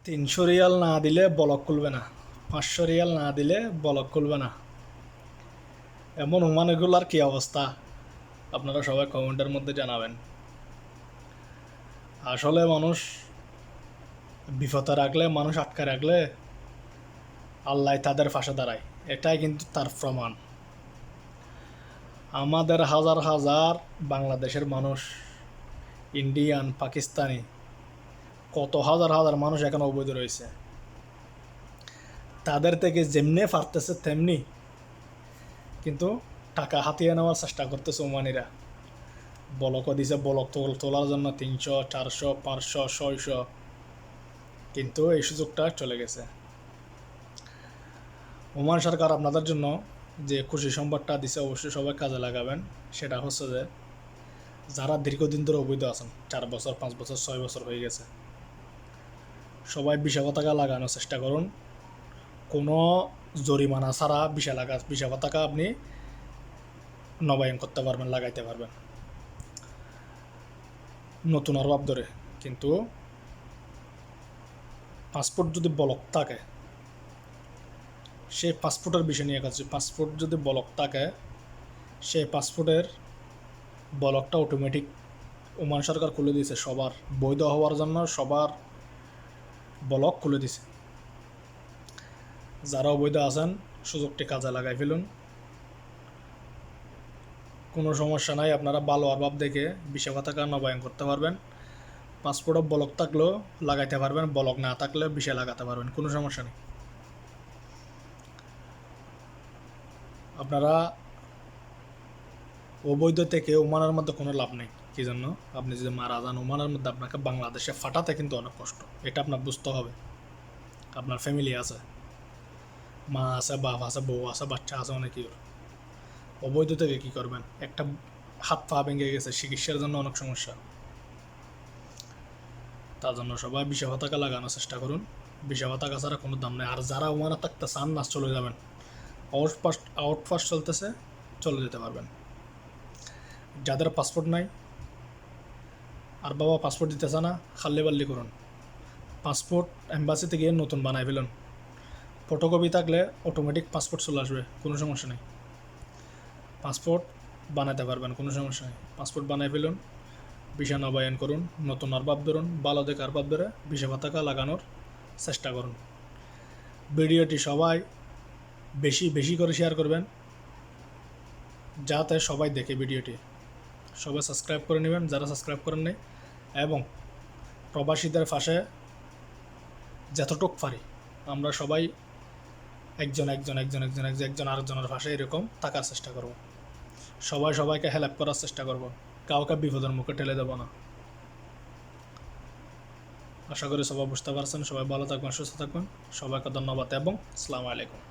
300 Real না দিলে block খুলবে না, 500 রিয়াল না দিলে ব্লক খুলবে না। এমন ওমানগুলার কি অবস্থা আপনারা সবাই কমেন্টের মধ্যে জানাবেন। আসলে মানুষ বিপদে রাখলে, মানুষ আটকে রাখলে আল্লাহ তাদের পাশে দাঁড়ায়, এটাই কিন্তু তার প্রমাণ। আমাদের হাজার হাজার বাংলাদেশের মানুষ, ইন্ডিয়ান, পাকিস্তানি, কত হাজার হাজার মানুষ এখানে অবৈধ রয়েছে। তাদের থেকে যেমনি পারতেছে তেমনি কিন্তু টাকা হাতিয়ে নেওয়ার চেষ্টা করতেছে ওমানিরা। বলকও দিছে, বলক তোলার জন্য 300, 400, 500, 600, কিন্তু এই সুযোগটা চলে গেছে। ওমান সরকার আপনাদের জন্য যে খুশি সংবাদটা দিছে অবশ্যই সবাই কাজে লাগাবেন। সেটা হচ্ছে যে যারা দীর্ঘদিন ধরে অবৈধ আছেন, 4 বছর, 5 বছর, 6 বছর হয়ে গেছে, সবাই ভিসা পতাকা লাগানোর চেষ্টা করুন। কোনো জরিমানা ছাড়া ভিসা পতাকা আপনি নবায়ন করতে পারবেন, লাগাইতে পারবেন নতুন অভাব ধরে। কিন্তু পাসপোর্ট যদি ব্লক থাকে, সেই পাসপোর্টের বিষয় নিয়ে কাছে, পাসপোর্ট যদি ব্লক থাকে, সেই পাসপোর্টের ব্লকটা অটোমেটিক ওমান সরকার খুলে দিয়েছে। সবার বৈধ হওয়ার জন্য সবার ব্লক খুলে দিছে। যারা অবৈধ আছেন সুযোগটি কাজে লাগাই ফেলুন, কোনো সমস্যা নাই। আপনারা ভালো অভাব দেখে ভিসা পতাকা নবায়ন করতে পারবেন। পাসপোর্টে ব্লক থাকলেও লাগাইতে পারবেন, ব্লক না থাকলে ভিসা লাগাতে পারবেন, কোনো সমস্যা নেই। আপনারা অবৈধ থেকে ওমানের মধ্যে কোনো লাভ নেই। কি জন্য? আপনি যদি মারা যান ওমানের মধ্যে, আপনাকে বাংলাদেশে ফাটাতে কিন্তু অনেক কষ্ট। এটা আপনার বুঝতে হবে। আপনার ফ্যামিলি আছে, মা আছে, বাপ আছে, বউ আছে, বাচ্চা আছে, অনেকেই। অবৈধ থেকে কী করবেন? একটা হাত পা ভেঙে গেছে, চিকিৎসার জন্য অনেক সমস্যা। তার জন্য সবাই ভিসা পতাকা লাগানোর চেষ্টা করুন। ভিসা পতাকা ছাড়া কোনো দাম নেই। আর যারা ওমানে থাকতে চান না, চলে যাবেন। আউটপাস চলতেছে, চলে যেতে পারবেন। যাদের পাসপোর্ট নাই, আর বাবা পাসপোর্ট দিতেছে না, খাল্লি বাল্লি করুন। পাসপোর্ট এম্বাসিতে গিয়ে নতুন বানাই ফেলুন। ফটোকপি থাকলে অটোমেটিক পাসপোর্ট চলে আসবে, কোনো সমস্যা নেই। পাসপোর্ট বানাতে পারবেন, কোনো সমস্যা নেই। পাসপোর্ট বানাই ফেলুন, ভিসা নবায়ন করুন, নতুন আরবাব ধরুন, ভালো দেখে আরবাব ধরে ভিসা পতাকা লাগানোর চেষ্টা করুন। ভিডিওটি সবাই বেশি বেশি করে শেয়ার করবেন, যাতে সবাই দেখে ভিডিওটি। সবাই সাবস্ক্রাইব করে নেবেন যারা সাবস্ক্রাইব করেন নাই, এবং প্রবাসীদের পাশে যতটুক পারি আমরা সবাই একজন আরেকজনের পাশে এরকম থাকার চেষ্টা করব। সবাই সবাইকে হেল্প করার চেষ্টা করব, কাউকে বিপদের মুখে ঠেলে দেব না। আশা করি সবাই বুঝতে পারছেন। সবাই ভালো থাকবেন, সুস্থ থাকবেন। সবাইকে ধন্যবাদ এবং আসসালামু আলাইকুম।